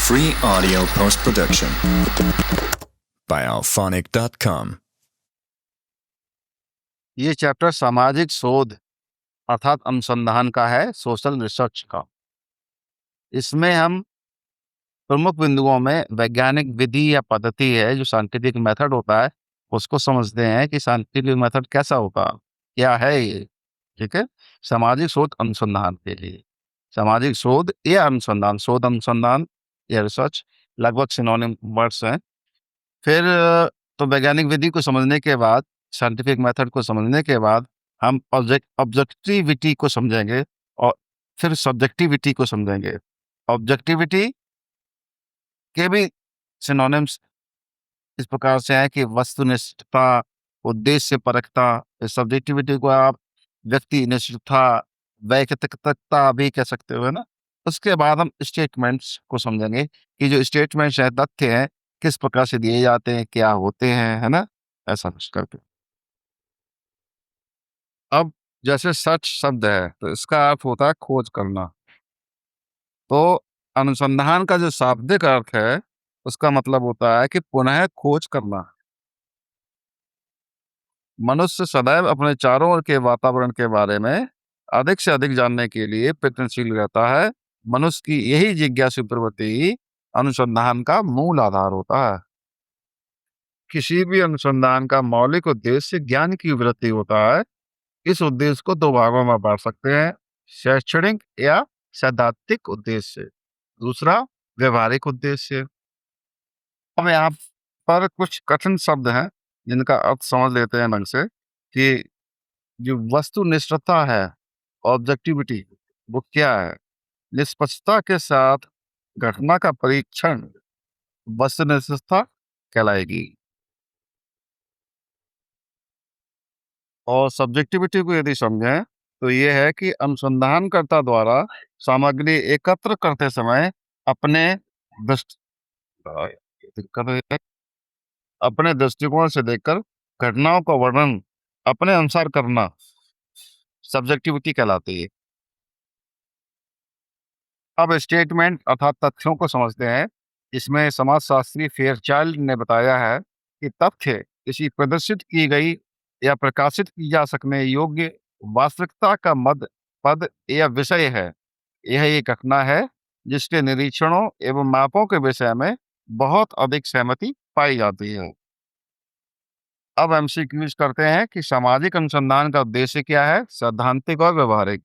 Free audio post-production by alphonic.com. ये chapter सामाजिक शोध अर्थात अनुसंधान का है, सोशल रिसर्च का। इसमें हम प्रमुख बिंदुओं में वैज्ञानिक विधि या पद्धति है, जो साइंटिफिक मेथड होता है, उसको समझते हैं कि साइंटिफिक मेथड कैसा होगा, क्या है ये। ठीक है, सामाजिक शोध अनुसंधान के लिए सामाजिक शोध या अनुसंधान, शोध अनुसंधान या रिसर्च लगभग सिनोनिम वर्ड्स हैं। फिर तो वैज्ञानिक विधि को समझने के बाद, साइंटिफिक मेथड को समझने के बाद हम ऑब्जेक्टिविटी को समझेंगे और फिर सब्जेक्टिविटी को समझेंगे। ऑब्जेक्टिविटी के भी सिनोनिम्स इस प्रकार से है कि वस्तुनिष्ठता, उद्देश्य परकता। सब्जेक्टिविटी को आप व्यक्ति निष्ठता, वैयक्तिकता भी कह सकते हो, है ना। उसके बाद हम स्टेटमेंट्स को समझेंगे कि जो स्टेटमेंट्स हैं, तथ्य हैं, किस प्रकार से दिए जाते हैं, क्या होते हैं, है ना, ऐसा कुछ करके। अब जैसे सर्च शब्द है तो इसका अर्थ होता है खोज करना। तो अनुसंधान का जो शाब्दिक अर्थ है उसका मतलब होता है कि पुनः खोज करना। मनुष्य सदैव अपने चारों ओर के वातावरण के बारे में अधिक से अधिक जानने के लिए प्रयत्नशील रहता है। मनुष्य की यही जिज्ञासु प्रवृत्ति अनुसंधान का मूल आधार होता है। किसी भी अनुसंधान का मौलिक उद्देश्य ज्ञान की वृद्धि होता है। इस उद्देश्य को दो भागों में बांट सकते हैं, शैक्षणिक या सैद्धांतिक उद्देश्य, दूसरा व्यवहारिक उद्देश्य। अब यहाँ पर कुछ कठिन शब्द हैं जिनका अर्थ समझ लेते हैं ढंग से कि जो वस्तुनिष्ठता है, ऑब्जेक्टिविटी, वो क्या है। निष्पक्षता के साथ घटना का परीक्षण वस्तुनिष्ठता कहलाएगी। और सब्जेक्टिविटी को यदि समझें तो ये है कि अनुसंधानकर्ता द्वारा सामग्री एकत्र करते समय अपने दृष्टिकोण से देखकर घटनाओं का वर्णन अपने अनुसार करना सब्जेक्टिविटी कहलाती है। अब स्टेटमेंट अर्थात तथ्यों को समझते हैं। इसमें समाजशास्त्री फेयरचाइल्ड ने बताया है कि तथ्य किसी प्रदर्शित की गई या प्रकाशित की जा सकने योग्य वास्तविकता का मद पद या विषय है। यह एक घटना है जिसके निरीक्षणों एवं मापों के विषय में बहुत अधिक सहमति पाई जाती है। अब एमसीक्यूज करते हैं कि सामाजिक अनुसंधान का उद्देश्य क्या है, सैद्धांतिक और व्यवहारिक।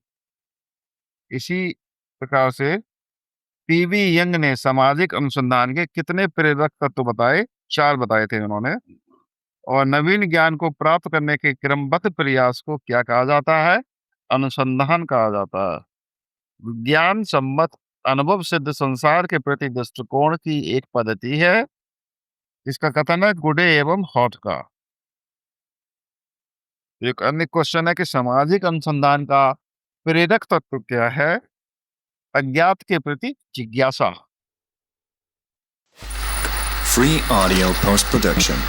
इसी प्रकार से पीवी यंग ने सामाजिक अनुसंधान के कितने प्रेरक तत्व बताए, 4 बताए थे उन्होंने। और नवीन ज्ञान को प्राप्त करने के क्रमबद्ध प्रयास को क्या कहा जाता है, अनुसंधान कहा जाता है। विज्ञान सम्मत अनुभव सिद्ध संसार के प्रति दृष्टिकोण की एक पद्धति है। इसका कथन है गुडे एवं हॉट का। एक अन्य क्वेश्चन है कि सामाजिक अनुसंधान का प्रेरक तत्व क्या है, अज्ञात के प्रति जिज्ञासा। Free audio post-production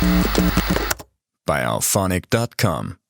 by alphonic.com.